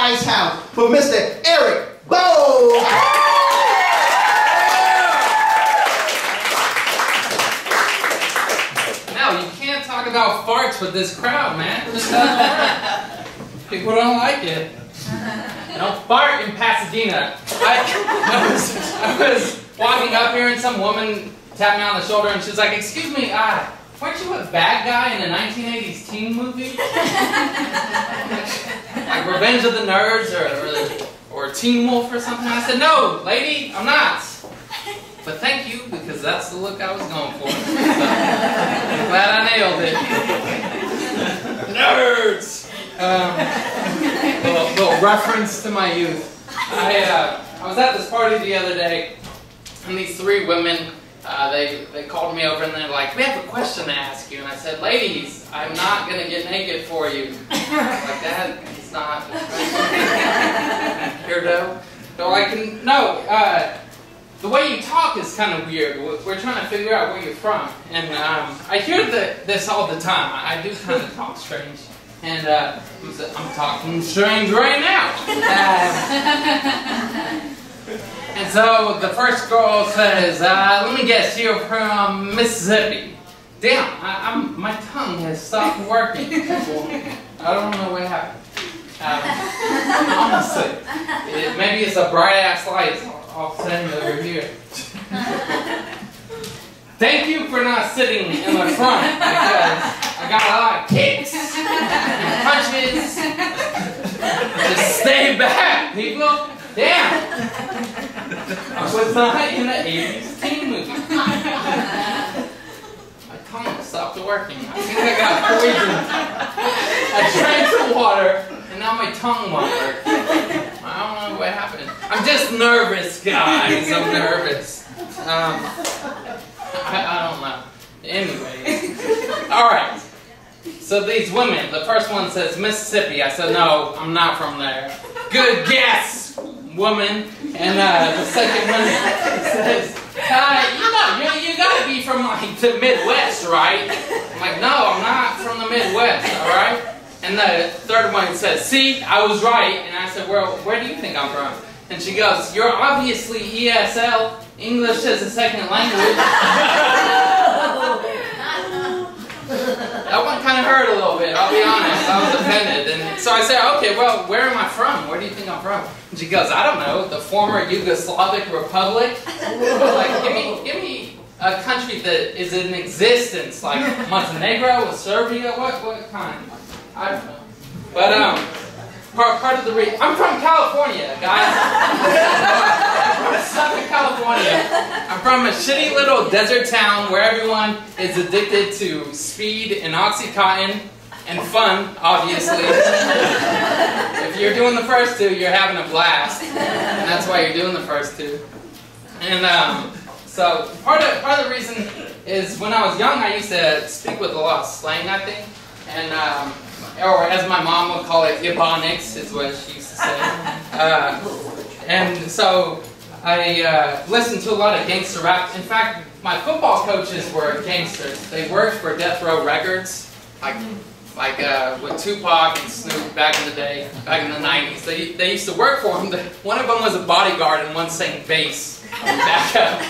Bogh-Ice house for Mr. Erik Bogh. Now, you can't talk about farts with this crowd, man. Just people don't like it. Don't fart in Pasadena. I was walking up here and some woman tapped me on the shoulder and she's like, "Excuse me, weren't you a bad guy in a 1980s teen movie? Like Revenge of the Nerds or Teen Wolf or something?" I said, "No, lady, I'm not. But thank you, because that's the look I was going for." So, I'm glad I nailed it. Nerds! Little reference to my youth. I was at this party the other day, and these three women, they called me over and they're like, "We have a question to ask you." And I said, "Ladies, I'm not going to get naked for you." Like that, it's not. Weirdo. They're like, "No, the way you talk is kind of weird. We're trying to figure out where you're from." And I hear this all the time. I do kind of talk strange. And I'm talking strange right now. And so the first girl says, "Let me guess, you're from Mississippi." Damn, my tongue has stopped working. I don't know what happened. Honestly, maybe it's a bright ass light all sitting over here. Thank you for not sitting in the front, because I got a lot of kicks and punches. Just stay back, people. Damn. I was not in the 80s teen movie. My tongue stopped working. I think I got poisoned. I drank some water, and now my tongue won't work. I don't know what happened. I'm just nervous, guys. I'm nervous. I don't know. Anyways. Alright. So these women, the first one says Mississippi. I said, "No, I'm not from there." "Good guess, woman." And the second one says, you gotta be from like the Midwest, right? I'm like, "No, I'm not from the Midwest, alright?" And the third one says, "See, I was right." And I said, "Well, where do you think I'm from?" And she goes, "You're obviously ESL, English as a second language." That one kind of hurt a little bit, I'll be honest. I was offended. And so I said, "Okay, well, where am I from? Where do you think I'm from?" And she goes, "I don't know, the former Yugoslavic Republic." Like, give me a country that is in existence, like Montenegro or Serbia, what kind? I don't know. But, part of the reason, I'm from California, guys. I'm from Southern California. I'm from a shitty little desert town where everyone is addicted to speed and Oxycontin and fun, obviously. If you're doing the first two, you're having a blast, and that's why you're doing the first two. And so part of the reason is when I was young, I used to speak with a lot of slang, I think, and or as my mom would call it, Ebonics is what she used to say. And so I listened to a lot of gangster rap. In fact, my football coaches were gangsters. They worked for Death Row Records, like with Tupac and Snoop back in the day, back in the 90s. They used to work for him. One of them was a bodyguard and one sang bass back up.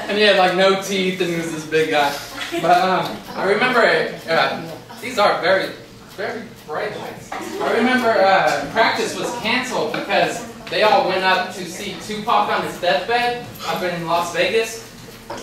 And he had like no teeth and he was this big guy. But I remember, these are very bright lights. I remember practice was canceled because they all went up to see Tupac on his deathbed up in Las Vegas.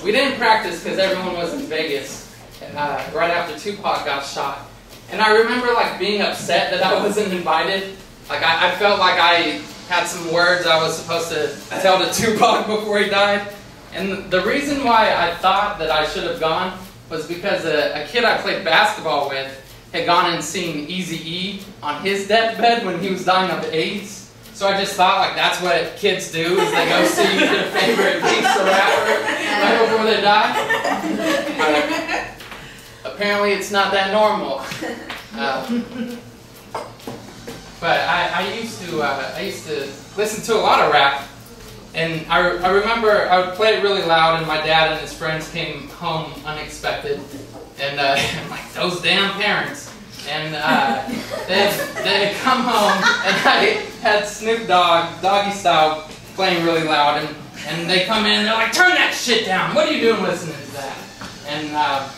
We didn't practice because everyone was in Vegas right after Tupac got shot. And I remember like being upset that I wasn't invited. Like I felt like I had some words I was supposed to tell to Tupac before he died. And the reason why I thought that I should have gone was because a kid I played basketball with had gone and seen Eazy-E on his deathbed when he was dying of AIDS. So I just thought like that's what kids do, is they go see their favorite gangster rapper right before they die. Apparently it's not that normal. But I used to listen to a lot of rap, and I remember I would play it really loud, and my dad and his friends came home unexpected, and I'm like, those damn parents. And they come home, and I had Snoop Dogg, Doggy Style, playing really loud, and they come in, and they're like, turn that shit down, what are you doing listening to that? And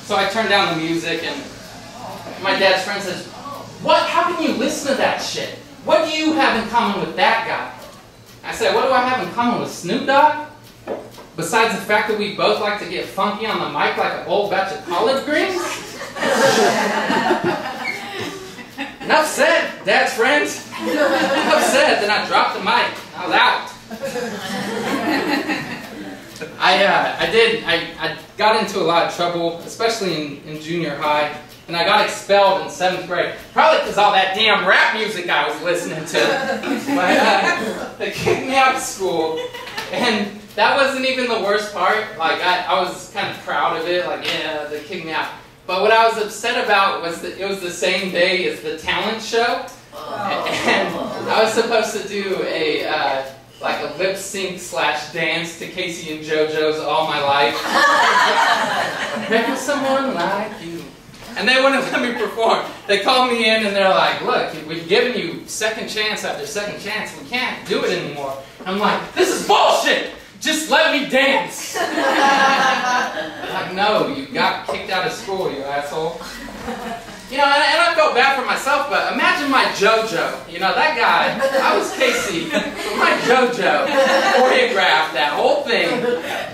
so I turned down the music, and my dad's friend says, what, how can you listen to that shit? What do you have in common with that guy? I said, what do I have in common with Snoop Dogg? Besides the fact that we both like to get funky on the mic like an old batch of collard greens? Enough said, Dad's friends. Enough said, then I dropped the mic. I was out. I got into a lot of trouble, especially in junior high, and I got expelled in 7th grade. Probably because all that damn rap music I was listening to. But they kicked me out of school, and that wasn't even the worst part. Like, I was kind of proud of it, like, yeah, they kicked me out. But what I was upset about was that it was the same day as the talent show, and I was supposed to do like a lip sync / dance to Casey and JoJo's All My Life. Never someone like you. And they wouldn't let me perform. They called me in and they're like, look, we've given you second chance after second chance. We can't do it anymore. I'm like, this is bullshit! Just let me dance! Like, no, you got kicked out of school, you asshole. You know, and I felt bad for myself, but imagine my JoJo. You know, that guy, I was Casey, but my JoJo choreographed that whole thing.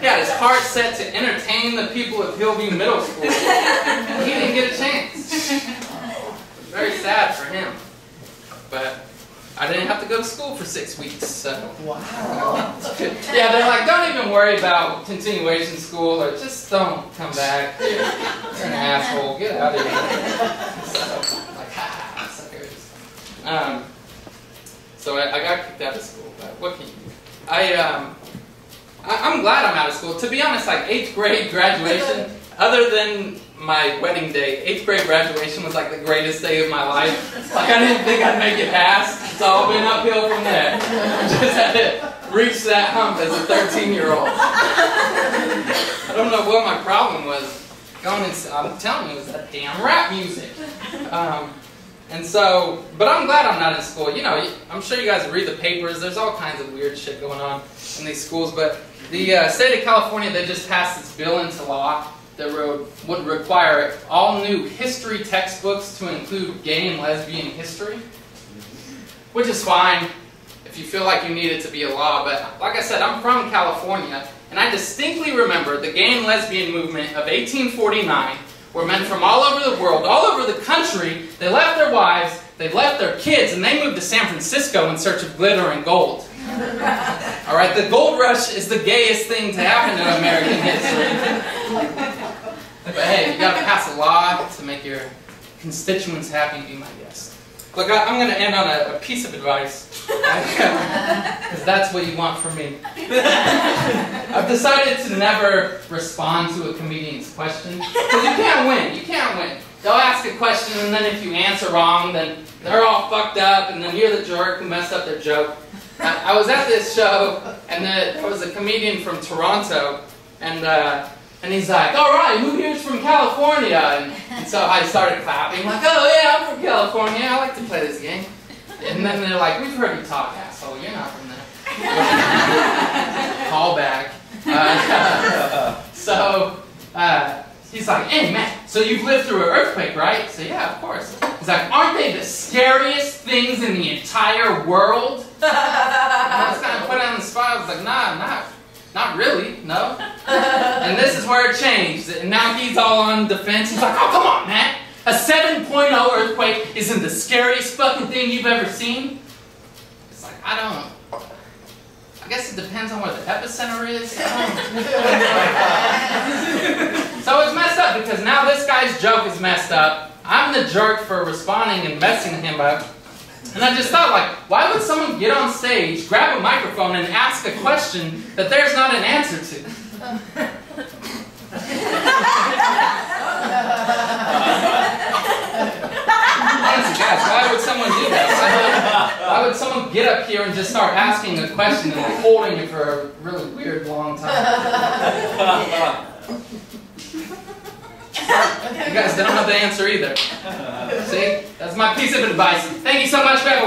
He had his heart set to entertain the people of Hillview Middle School. He didn't get a chance. It was very sad for him. But I didn't have to go to school for 6 weeks, so. Wow. Yeah, they're like, don't even worry about continuation school, or just don't come back. You're an asshole. Get out of here. So, like, ha, suckers. So I got kicked out of school, but what can you do? I'm glad I'm out of school. To be honest, like 8th grade graduation, other than my wedding day, 8th grade graduation was like the greatest day of my life. Like, I didn't think I'd make it past. It's all been uphill from there. Just had to reach that hump as a 13-year-old. I don't know what my problem was. I'm telling you, it was that damn rap music. And so, but I'm glad I'm not in school. You know, I'm sure you guys read the papers. There's all kinds of weird shit going on in these schools. But the state of California, they just passed this bill into law that would require all new history textbooks to include gay and lesbian history. Which is fine if you feel like you need it to be a law. But like I said, I'm from California. And I distinctly remember the gay and lesbian movement of 1849, where men from all over the world, all over the country, they left their wives, they left their kids, and they moved to San Francisco in search of glitter and gold. Alright, the gold rush is the gayest thing to happen in American history. But hey, you gotta pass a law to make your constituents happy, be my guest. Look, I'm going to end on a piece of advice, because that's what you want from me. I've decided to never respond to a comedian's question, because you can't win. You can't win. They'll ask a question, and then if you answer wrong, then they're all fucked up, and then you're the jerk who messed up their joke. I was at this show, and there was a comedian from Toronto, and he's like, all right, who here's from California? And so I started clapping, like, oh yeah, I'm from California, I like to play this game. And then they're like, we've heard you talk, asshole, you're not from there. Call back. He's like, hey man, so you've lived through an earthquake, right? So yeah, of course. He's like, aren't they the scariest things in the entire world? And I was kind of put on the spot, I was like, nah, not really, no. And this is where it changed. And now he's all on defense. He's like, oh, come on, man. A 7.0 earthquake isn't the scariest fucking thing you've ever seen? It's like, I guess it depends on where the epicenter is. So it's messed up because now this guy's joke is messed up. I'm the jerk for responding and messing him up. And I just thought, like, why would someone get on stage, grab a microphone, and ask a question that there's not an answer to? Honestly, guys, why would someone do that? Why would someone get up here and just start asking a question and holding it for a really weird long time? You guys don't know the answer either. See? That's my piece of advice. Thank you so much, everyone.